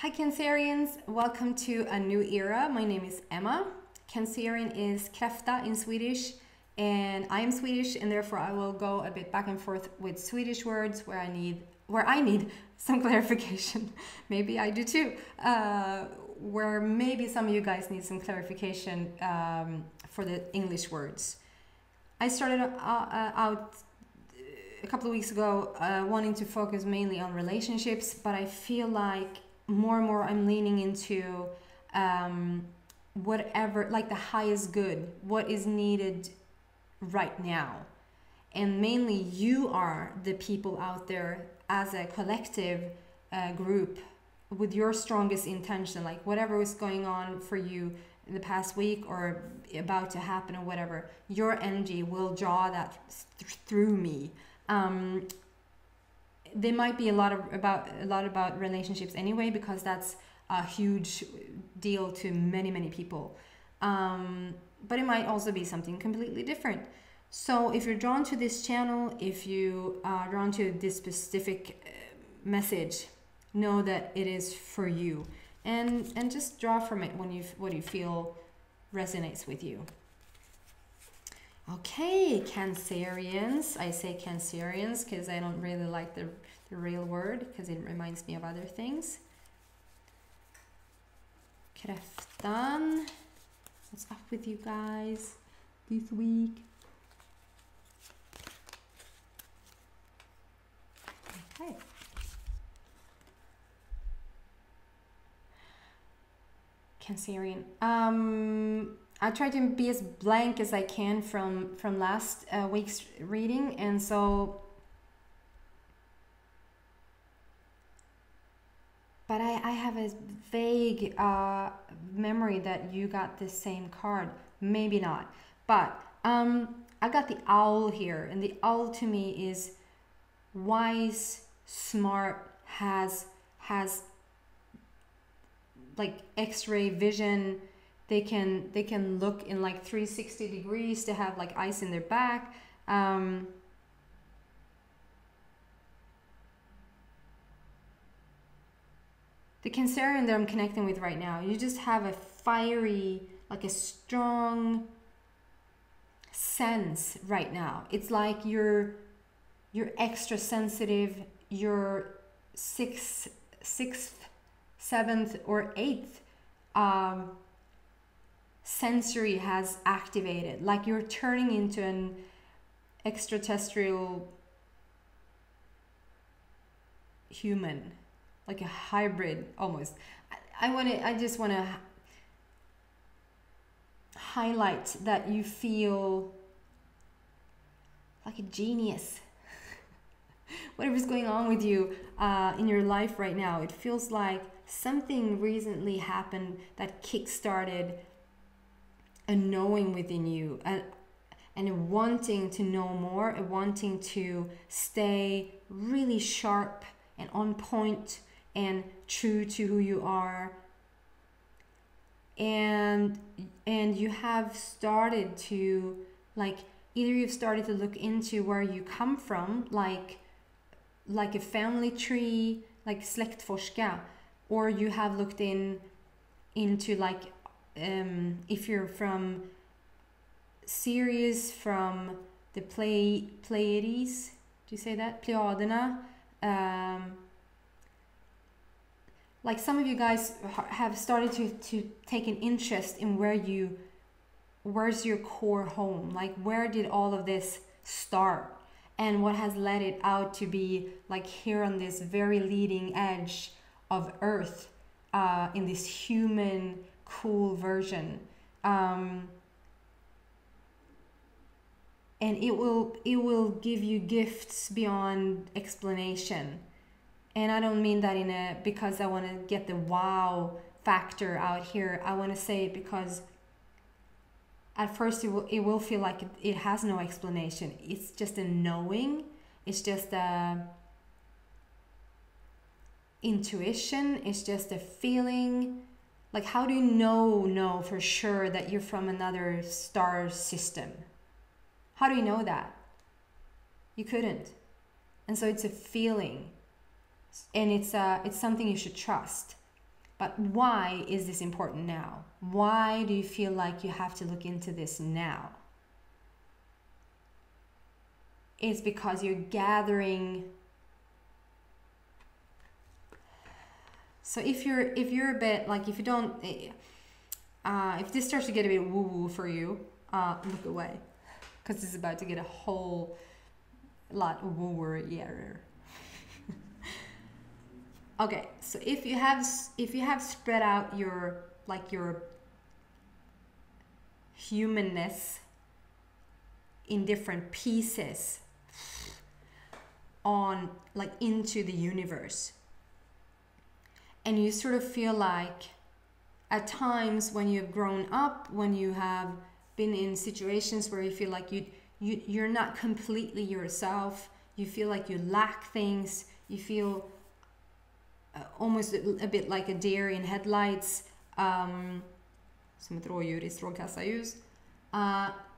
Hi Cancerians, welcome to a new era. My name is Emma. Cancerian is Kräfta in Swedish, and I am Swedish, and therefore I will go a bit back and forth with Swedish words where I need some clarification. Maybe I do too. Where maybe some of you guys need some clarification for the English words. I started out a couple of weeks ago wanting to focus mainly on relationships, but I feel like more and more I'm leaning into whatever, like the highest good, what is needed right now. And mainly you are the people out there as a collective group with your strongest intention, like whatever is going on for you in the past week or about to happen or whatever, your energy will draw that through me. There might be a lot about relationships anyway, because that's a huge deal to many people. But it might also be something completely different. So if you're drawn to this channel, if you are drawn to this specific message, know that it is for you, and just draw from it what you feel resonates with you. Okay, Cancerians. I say Cancerians because I don't really like the real word because it reminds me of other things. Kräftan. What's up with you guys this week? Okay. Cancerian. I try to be as blank as I can from last week's reading, and so, but I have a vague memory that you got the same card. Maybe not, but I got the owl here, and the owl to me is wise, smart, has like X-ray vision. They can look in like 360 degrees. They have like eyes in their back. The Cancerian that I'm connecting with right now, you just have a fiery, like a strong sense right now. It's like you're extra sensitive. You're sixth, seventh, or eighth. Sensory has activated, like you're turning into an extraterrestrial human, like a hybrid almost. I just want to highlight that you feel like a genius. Whatever's going on with you in your life right now, it feels like something recently happened that kick-started a knowing within you, and a wanting to know more, a wanting to stay really sharp and on point and true to who you are. And you have started to, like, either you've started to look into where you come from, like a family tree, like släktforska, or you have looked into like if you're from Sirius, from the Pleiades, do you say that? Plejaderna. Like some of you guys have started to take an interest in where's your core home? Like, where did all of this start? And what has led it out to be like here on this very leading edge of Earth, in this human cool version, and it will give you gifts beyond explanation. And I don't mean that because I want to get the wow factor out here. I want to say it because at first it will feel like it has no explanation. It's just a knowing. It's just a intuition. It's just a feeling. Like, how do you know for sure that you're from another star system? How do you know that? You couldn't. And so it's a feeling, and it's something you should trust. But why is this important now? Why do you feel like you have to look into this now? It's because you're gathering. So if you're a bit like, if you don't, if this starts to get a bit woo-woo for you, look away, because it's about to get a whole lot wooer. Okay, so if you have spread out your humanness in different pieces on into the universe, and you sort of feel like at times when you've grown up, when you have been in situations where you feel like you're not completely yourself, you feel like you lack things, you feel almost a bit like a deer in headlights, som ett rådjur i strålkastarljus.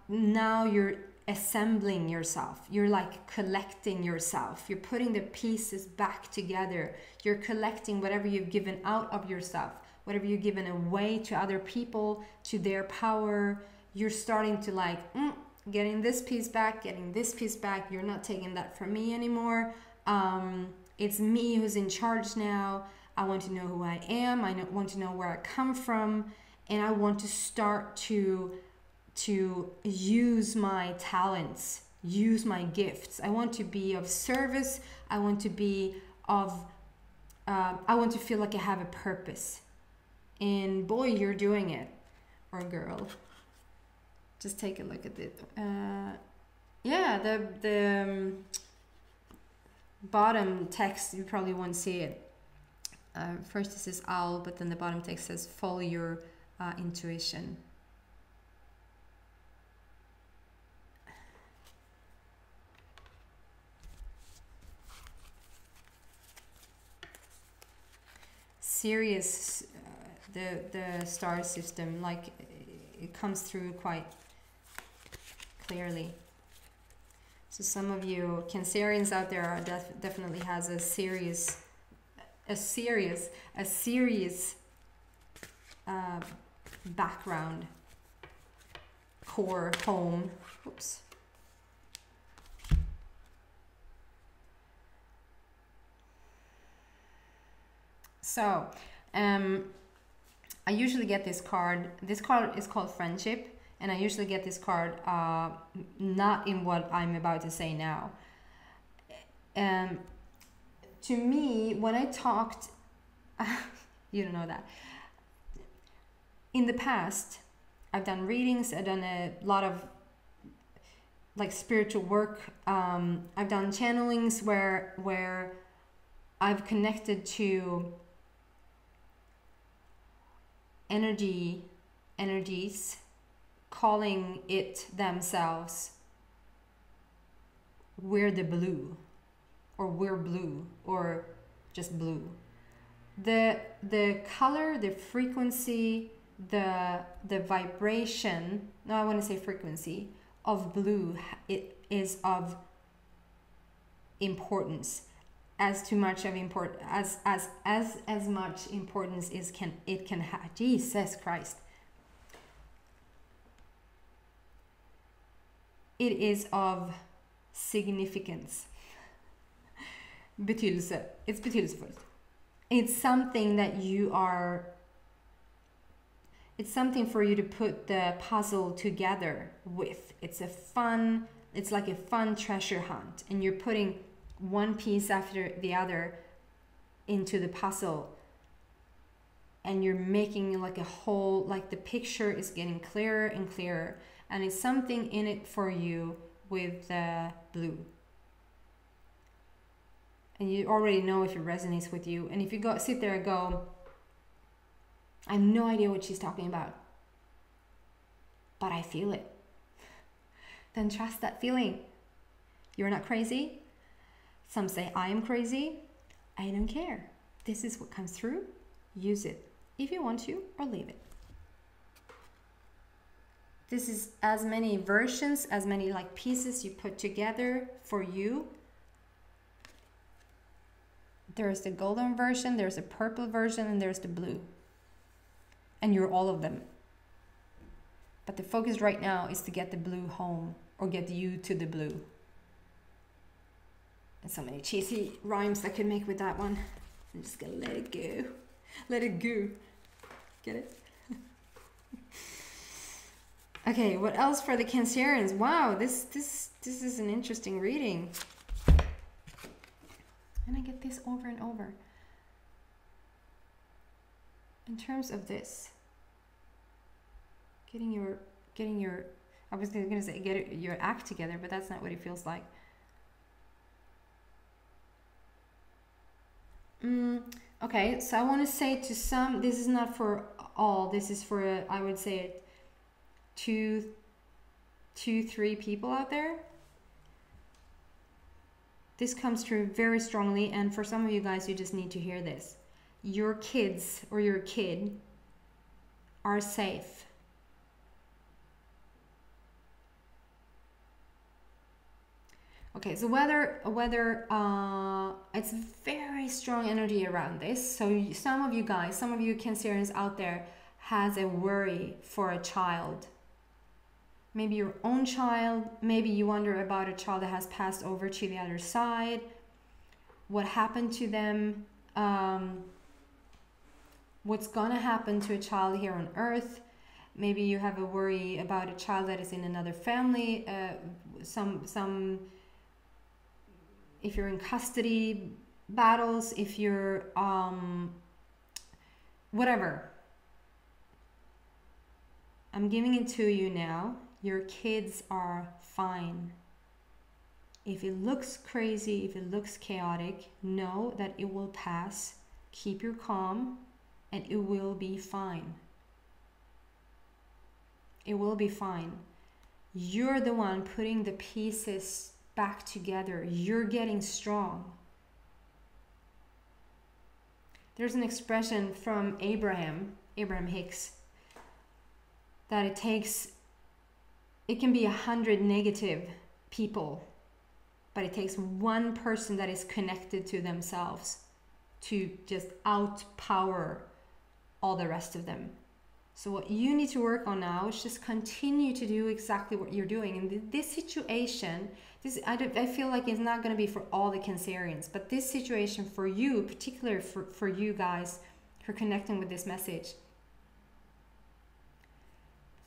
Now you're assembling yourself, you're like collecting yourself, you're putting the pieces back together, you're collecting whatever you've given out of yourself, whatever you've given away to other people, to their power. You're starting to getting this piece back, you're not taking that from me anymore. It's me who's in charge now. I want to know who I am. I want to know where I come from. And I want to start to use my talents, use my gifts. I want to be of service. I want to be of, I want to feel like I have a purpose. And boy, you're doing it. Or girl. Just take a look at it. The bottom text, you probably won't see it. First it says owl, but then the bottom text says follow your intuition. Sirius, the star system, it comes through quite clearly. So some of you Cancerians out there are definitely has a serious background, core, home. Oops. So, I usually get this card. This card is called Friendship, and I usually get this card not in what I'm about to say now. To me, when I talked, you don't know that. In the past, I've done readings, I've done a lot of spiritual work. I've done channelings where I've connected to energies, calling it themselves, we're the blue, or we're blue, or just blue. The color, the frequency, the vibration, no, I want to say frequency of blue, it is of importance. As much importance as it can have. Jesus Christ. It is of significance. Betydelse. It's betydelsefullt. It's something that it's something for you to put the puzzle together with. It's like a fun treasure hunt, and you're putting one piece after the other into the puzzle, and you're making a whole, the picture is getting clearer and clearer, and it's something in it for you with the blue. And you already know if it resonates with you. And if you sit there and go, I have no idea what she's talking about, but I feel it, then trust that feeling. You're not crazy. Some say I am crazy. I don't care. This is what comes through. Use it if you want to, or leave it. This is as many versions, as many pieces you put together for you. There's the golden version, there's a purple version, and there's the blue. And you're all of them. But the focus right now is to get the blue home, or get you to the blue. And so many cheesy rhymes I could make with that one. I'm just gonna let it go. Let it go. Get it? Okay, what else for the Cancerians? Wow, this is an interesting reading. And I get this over and over. In terms of this, getting your I was gonna say your act together, but that's not what it feels like. Okay, so I want to say to some, this is not for all. This is for I would say two, three people out there. This comes through very strongly, and for some of you guys, you just need to hear this. Your kids or your kid are safe. Okay, so whether it's very strong energy around this. So some of you guys, some of you Cancerians out there has a worry for a child. Maybe your own child, maybe you wonder about a child that has passed over to the other side. What happened to them? What's gonna happen to a child here on earth? Maybe you have a worry about a child that is in another family. If you're in custody battles, if you're whatever. I'm giving it to you now. Your kids are fine. If it looks crazy, if it looks chaotic, know that it will pass. Keep your calm and it will be fine. It will be fine. You're the one putting the pieces back together. You're getting strong. There's an expression from Abraham Hicks, that it can be 100 negative people, but it takes one person that is connected to themselves to just outpower all the rest of them. So what you need to work on now is just continue to do exactly what you're doing. And this situation, I feel like it's not going to be for all the Cancerians, but this situation for you, particularly for you guys who are connecting with this message,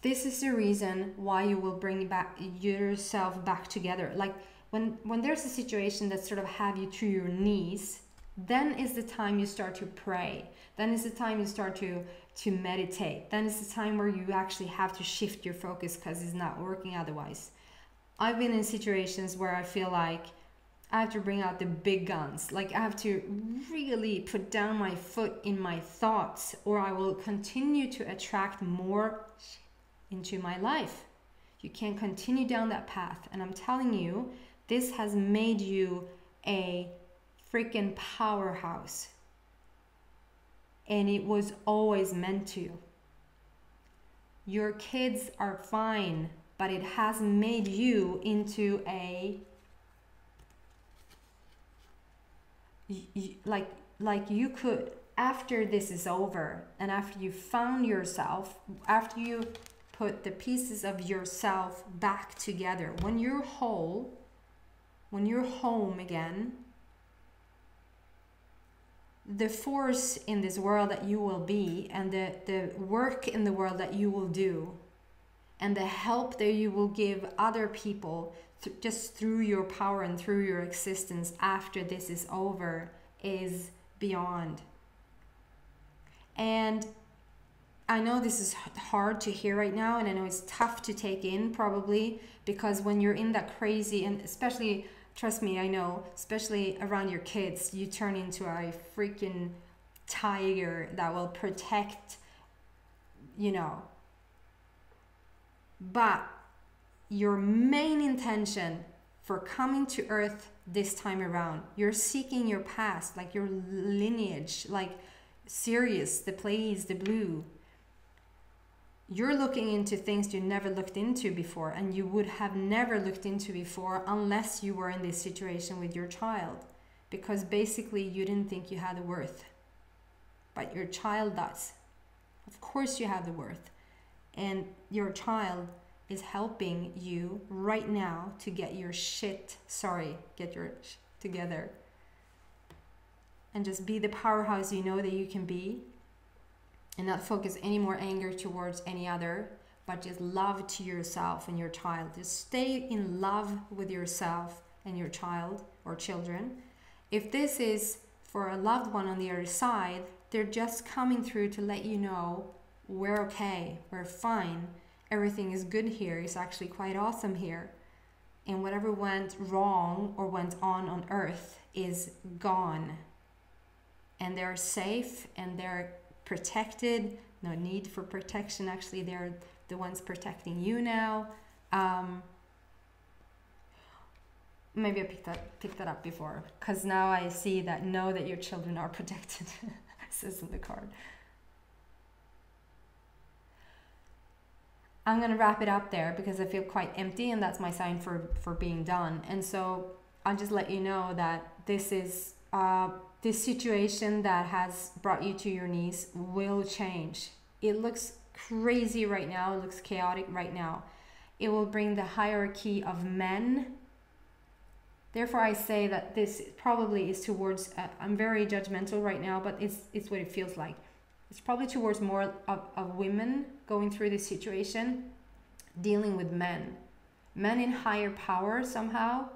this is the reason why you will bring yourself back together. Like when there's a situation that sort of have you to your knees, then is the time you start to pray. Then is the time you start to meditate. Then is the time where you actually have to shift your focus because it's not working otherwise. I've been in situations where I feel like I have to bring out the big guns. Like I have to really put down my foot in my thoughts, or I will continue to attract more into my life. You can't continue down that path. And I'm telling you, this has made you a freaking powerhouse. And it was always meant to. Your kids are fine, but it has made you into a like you could, after this is over and after you found yourself, after you put the pieces of yourself back together, when you're whole, when you're home again, the force in this world that you will be, and the work in the world that you will do, and the help that you will give other people just through your power and through your existence after this is over, is beyond. And I know this is hard to hear right now, and I know it's tough to take in probably, because when you're in that crazy, and especially, trust me, I know, especially around your kids, you turn into a freaking tiger that will protect, you know. But your main intention for coming to Earth this time around, you're seeking your past, like your lineage, like Sirius, the Pleiades, the blue. You're looking into things you never looked into before, and you would have never looked into before unless you were in this situation with your child, because basically you didn't think you had the worth, but your child does. Of course you have the worth, and your child is helping you right now to get your shit together and just be the powerhouse you know that you can be, and not focus any more anger towards any other, but just love to yourself and your child. Just stay in love with yourself and your child or children. If this is for a loved one on the other side, they're just coming through to let you know we're okay, we're fine, everything is good here, it's actually quite awesome here. And whatever went wrong or went on earth is gone. And they're safe and they're protected. No need for protection, actually they're the ones protecting you now. Maybe I picked that up before, because now I see that know that your children are protected. Says in the card. I'm gonna wrap it up there because I feel quite empty, and that's my sign for being done. And so I'll just let you know that this is this situation that has brought you to your knees will change. It looks crazy right now, it looks chaotic right now. It will bring the hierarchy of men. Therefore, I say that this probably is towards, I'm very judgmental right now, but it's what it feels like. It's probably towards more of women going through this situation, dealing with men. Men in higher power somehow,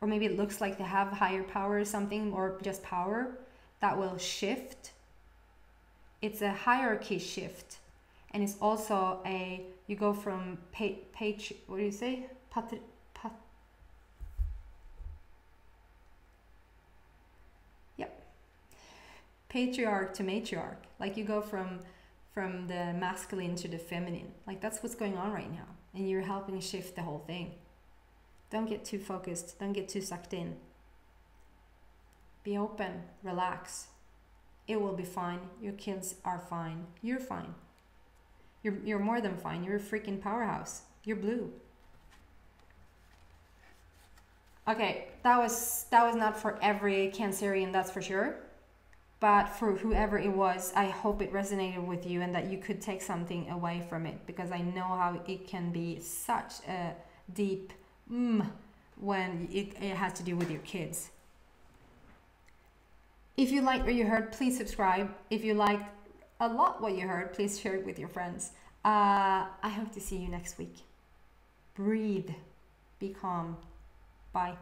or maybe it looks like they have higher power or something, or just power, that will shift. It's a hierarchy shift. And it's also you go from what do you say? Patriarch to matriarch. Like you go from the masculine to the feminine. Like that's what's going on right now. And you're helping shift the whole thing. Don't get too focused. Don't get too sucked in. Be open. Relax. It will be fine. Your kids are fine. You're fine. You're more than fine. You're a freaking powerhouse. You're blue. Okay, that was not for every Cancerian, that's for sure. But for whoever it was, I hope it resonated with you and that you could take something away from it, because I know how it can be such a deep when it has to do with your kids. If you liked what you heard, please subscribe. If you liked a lot what you heard, please share it with your friends. I hope to see you next week. Breathe. Be calm. Bye.